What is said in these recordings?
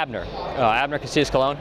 Abner. Abner Casillas Cologne.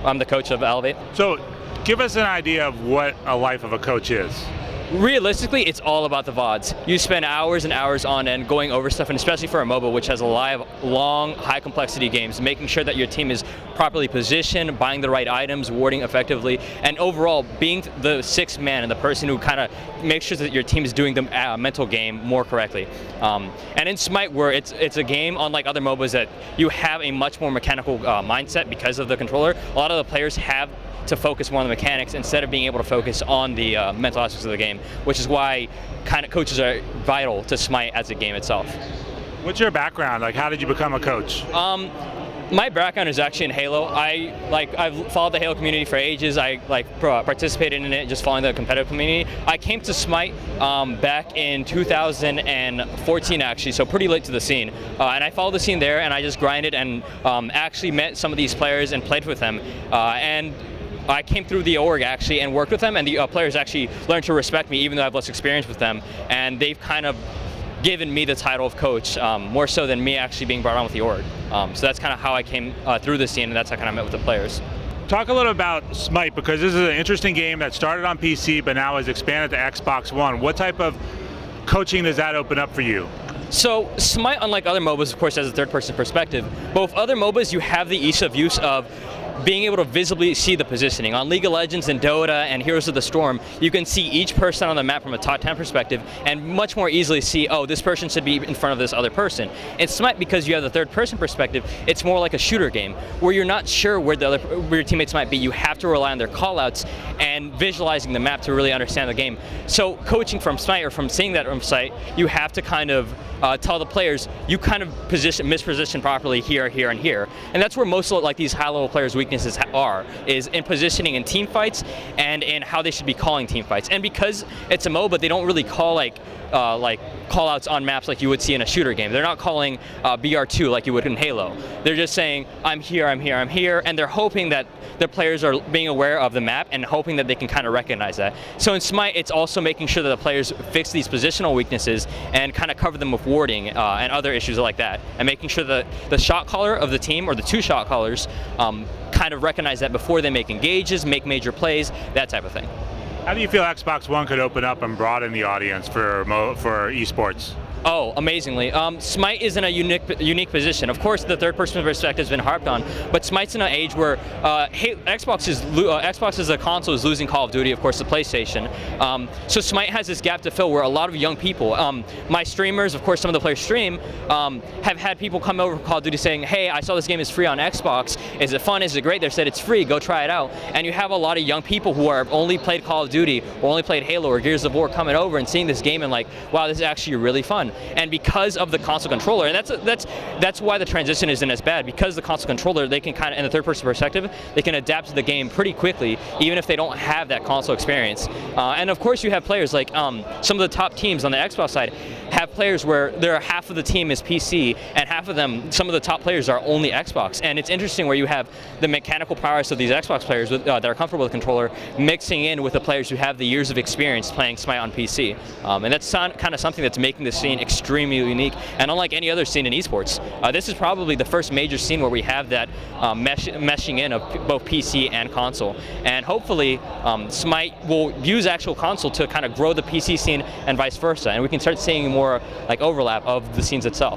I'm the coach of Elevate. So, give us an idea of what a life of a coach is. Realistically, it's all about the VODs. You spend hours and hours on end going over stuff, and especially for a MOBA, which has a lot of long, high-complexity games, making sure that your team is properly positioned, buying the right items, warding effectively, and overall being the sixth man and the person who kind of makes sure that your team is doing the mental game more correctly. And in Smite, where it's a game unlike other MOBAs that you have a much more mechanical mindset because of the controller, a lot of the players have to focus more on the mechanics instead of being able to focus on the mental aspects of the game, which is why kind of coaches are vital to Smite as a game itself. What's your background? Like, how did you become a coach? My background is actually in Halo. I've followed the Halo community for ages. I participated in it, just following the competitive community. I came to Smite back in 2014 actually, so pretty late to the scene. And I followed the scene there, and I just grinded and actually met some of these players and played with them. And I came through the org actually and worked with them, and the players actually learned to respect me even though I have less experience with them, and they've kind of given me the title of coach, more so than me actually being brought on with the org. So that's kind of how I came through the scene, and that's how I kind of met with the players. Talk a little about Smite, because this is an interesting game that started on PC but now has expanded to Xbox One. What type of coaching does that open up for you? So Smite, unlike other MOBAs, of course, has a third-person perspective. Both other MOBAs, you have the ease of use of being able to visibly see the positioning. On League of Legends and Dota and Heroes of the Storm, you can see each person on the map from a top 10 perspective and much more easily see, oh, this person should be in front of this other person. In Smite, because you have the third person perspective, it's more like a shooter game where you're not sure where your teammates might be. You have to rely on their callouts and visualizing the map to really understand the game. So coaching from Smite, or from seeing that from Smite, you have to kind of tell the players, you kind of misposition properly here, here, and here. And that's where most of like these high-level players' weaknesses are, is in positioning in team fights and in how they should be calling team fights. And because it's a MOBA, they don't really call like call-outs on maps like you would see in a shooter game. They're not calling BR2 like you would in Halo. They're just saying, I'm here, I'm here, I'm here, and they're hoping that the players are being aware of the map and hoping that they can kind of recognize that. So in Smite, it's also making sure that the players fix these positional weaknesses and kind of cover them with warding and other issues like that, and making sure that the shot caller of the team, or the two shot callers, kind of recognize that before they make engages, make major plays, that type of thing. How do you feel Xbox One could open up and broaden the audience for esports? Oh, amazingly. Smite is in a unique position. Of course, the third-person perspective has been harped on, but Smite's in an age where Xbox as a console is losing Call of Duty, of course, the PlayStation. So Smite has this gap to fill where a lot of young people, my streamers, of course, some of the players stream, have had people come over from Call of Duty saying, hey, I saw this game is free on Xbox. Is it fun? Is it great? They said it's free. Go try it out. And you have a lot of young people who have only played Call of Duty or only played Halo or Gears of War coming over and seeing this game and like, wow, this is actually really fun. And because of the console controller, and that's why the transition isn't as bad, because the console controller, they can kind of, in the third-person perspective, they can adapt to the game pretty quickly, even if they don't have that console experience. And of course, you have players like some of the top teams on the Xbox side have players where half of the team is PC, and half of them, some of the top players are only Xbox. And it's interesting where you have the mechanical prowess of these Xbox players that are comfortable with the controller mixing in with the players who have the years of experience playing Smite on PC. And that's kind of something that's making the scene extremely unique, and unlike any other scene in esports. This is probably the first major scene where we have that meshing in of both PC and console. And hopefully, Smite will use actual console to kind of grow the PC scene and vice versa, and we can start seeing more like overlap of the scenes itself.